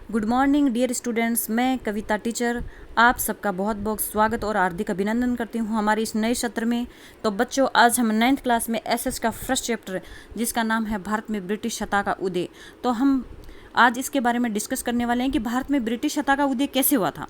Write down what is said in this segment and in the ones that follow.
Good morning dear students, मैं कविता teacher आप सबका बहुत बहुत स्वागत और हार्दिक अभिनंदन करती हूँ हमारे इस नए सत्र में। तो बच्चों, आज हम 9th क्लास में एसएस का फर्स्ट चैप्टर जिसका नाम है भारत में ब्रिटिश सत्ता का उदय, तो हम आज इसके बारे में डिस्कस करने वाले हैं कि भारत में ब्रिटिश सत्ता का उदय कैसे हुआ था।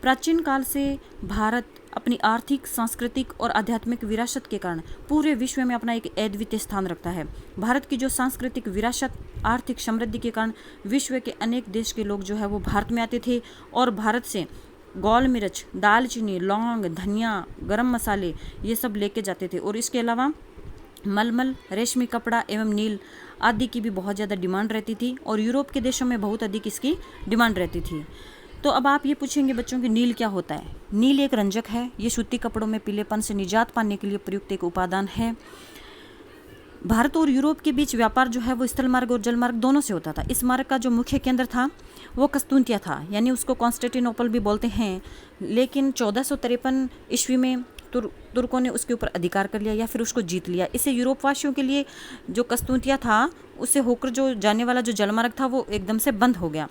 प्राचीन काल से भारत अपनी आर्थिक, सांस्कृतिक और आध्यात्मिक विरासत के कारण पूरे विश्व में अपना एक अद्वितीय स्थान रखता है। भारत की जो सांस्कृतिक विरासत, आर्थिक समृद्धि के कारण विश्व के अनेक देश के लोग जो है वो भारत में आते थे और भारत से गोल मिर्च, दालचीनी, लौंग, धनिया, गरम मसाले ये सब लेके जाते थे। और इसके अलावा मलमल, रेशमी कपड़ा एवं नील आदि की भी बहुत ज़्यादा डिमांड रहती थी और यूरोप के देशों में बहुत अधिक इसकी डिमांड रहती थी। तो अब आप ये पूछेंगे बच्चों कि नील क्या होता है। नील एक रंजक है। ये सूती कपड़ों में पीलेपन से निजात पाने के लिए प्रयुक्त एक उपादान है। भारत और यूरोप के बीच व्यापार जो है वो स्थल मार्ग और जल मार्ग दोनों से होता था। इस मार्ग का जो मुख्य केंद्र था वो कस्तूंतिया था, यानी उसको कॉन्स्टेंटिनोपल भी बोलते हैं। लेकिन 1453 ईस्वी में तुर्कों ने उसके ऊपर अधिकार कर लिया या फिर उसको जीत लिया। इससे यूरोप वासियों के लिए जो कस्तूंतिया था उससे होकर जो जाने वाला जो जलमार्ग था वो एकदम से बंद हो गया।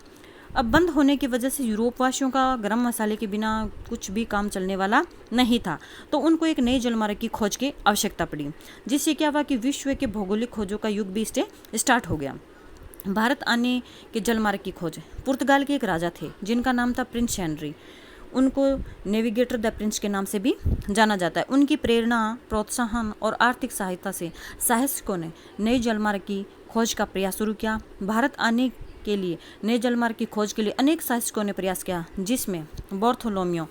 अब बंद होने की वजह से यूरोप वासियों का गरम मसाले के बिना कुछ भी काम चलने वाला नहीं था, तो उनको एक नए जलमार्ग की खोज की आवश्यकता पड़ी, जिससे क्या हुआ कि विश्व के भौगोलिक खोजों का युग भी स्टार्ट हो गया। भारत आने के जलमार्ग की खोज पुर्तगाल के एक राजा थे जिनका नाम था प्रिंस हेनरी। उनको नेविगेटर द प्रिंस के नाम से भी जाना जाता है। उनकी प्रेरणा, प्रोत्साहन और आर्थिक सहायता से साहसिकों ने नए जलमार्ग की खोज का प्रयास शुरू किया। भारत आने के लिए नए जलमार्ग की खोज के लिए अनेक साहसिकों ने प्रयास किया, जिसमें बार्थोलोमियो,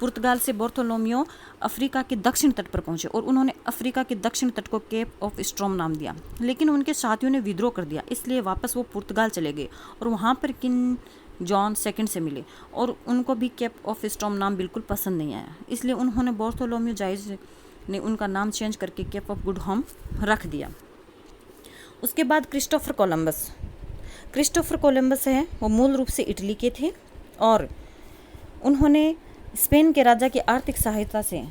पुर्तगाल से बार्थोलोमियो अफ्रीका के दक्षिण तट पर पहुंचे और उन्होंने अफ्रीका के दक्षिण तट को केप ऑफ स्टॉर्म नाम दिया। लेकिन उनके साथियों ने विद्रोह कर दिया, इसलिए वापस वो पुर्तगाल चले गए और वहाँ पर किंग जॉन सेकंड से मिले और उनको भी केप ऑफ स्टॉर्म नाम बिल्कुल पसंद नहीं आया, इसलिए उन्होंने बार्थोलोमियो जाइज ने उनका नाम चेंज करके केप ऑफ गुड होम रख दिया। उसके बाद क्रिस्टोफर कोलंबस है, वो मूल रूप से इटली के थे और उन्होंने स्पेन के राजा की आर्थिक सहायता से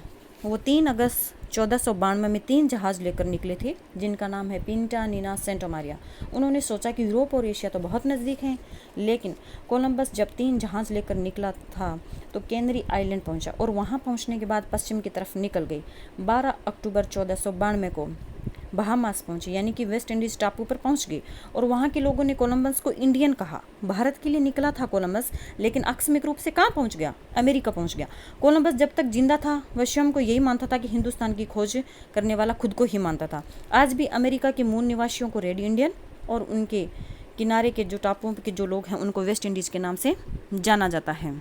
वो 3 अगस्त 1492 में 3 जहाज़ लेकर निकले थे, जिनका नाम है पिंटा, नीना, सेंट मारिया। उन्होंने सोचा कि यूरोप और एशिया तो बहुत नज़दीक हैं, लेकिन कोलंबस जब 3 जहाज़ लेकर निकला था तो कैनरी आइलैंड पहुंचा और वहां पहुंचने के बाद पश्चिम की तरफ निकल गई। 12 अक्टूबर 1492 को बहामास पहुंचे, यानी कि वेस्ट इंडीज टापू पर पहुंच गए और वहां के लोगों ने कोलंबस को इंडियन कहा। भारत के लिए निकला था कोलंबस, लेकिन आकस्मिक रूप से कहाँ पहुंच गया? अमेरिका पहुंच गया। कोलंबस जब तक जिंदा था वह स्वयं को यही मानता था कि हिंदुस्तान की खोज करने वाला खुद को ही मानता था। आज भी अमेरिका के मूल निवासियों को रेड इंडियन और उनके किनारे के जो टापुओं के जो लोग हैं उनको वेस्ट इंडीज के नाम से जाना जाता है।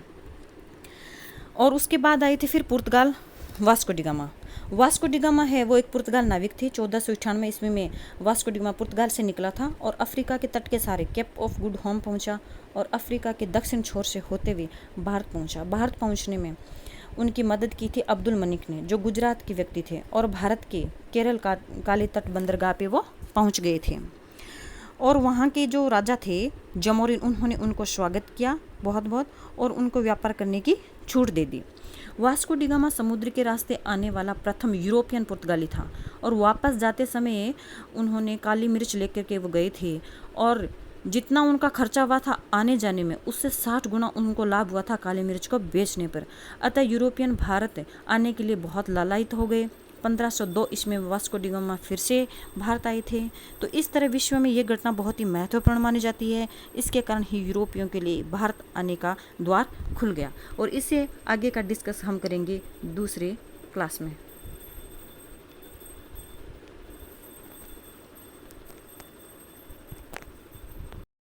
और उसके बाद आए थे फिर पुर्तगाल, वास्को डी गामा है, वो एक पुर्तगाल नाविक थे। 1498 ईस्वी में वास्को डी गामा पुर्तगाल से निकला था और अफ्रीका के तट के सारे केप ऑफ गुड होम पहुंचा और अफ्रीका के दक्षिण छोर से होते हुए भारत पहुंचा। भारत पहुंचने में उनकी मदद की थी अब्दुल मलिक ने, जो गुजरात के व्यक्ति थे और भारत के केरल का काली तट बंदरगाह पे वो पहुंच गए थे। और वहाँ के जो राजा थे जमोरिन, उन्होंने उनको स्वागत किया बहुत बहुत और उनको व्यापार करने की छूट दे दी। वास्को डी गामा समुद्र के रास्ते आने वाला प्रथम यूरोपियन पुर्तगाली था और वापस जाते समय उन्होंने काली मिर्च लेकर के वो गए थे और जितना उनका खर्चा हुआ था आने जाने में, उससे 60 गुना उनको लाभ हुआ था काली मिर्च को बेचने पर। अतः यूरोपियन भारत आने के लिए बहुत लालायित हो गए। 1502 ईस्वी में वास्को डी गामा फिर से भारत आए थे। तो इस तरह विश्व में ये घटना बहुत ही महत्वपूर्ण मानी जाती है। इसके कारण ही यूरोपियों के लिए भारत आने का द्वार खुल गया और इससे आगे का डिस्कस हम करेंगे दूसरे क्लास में।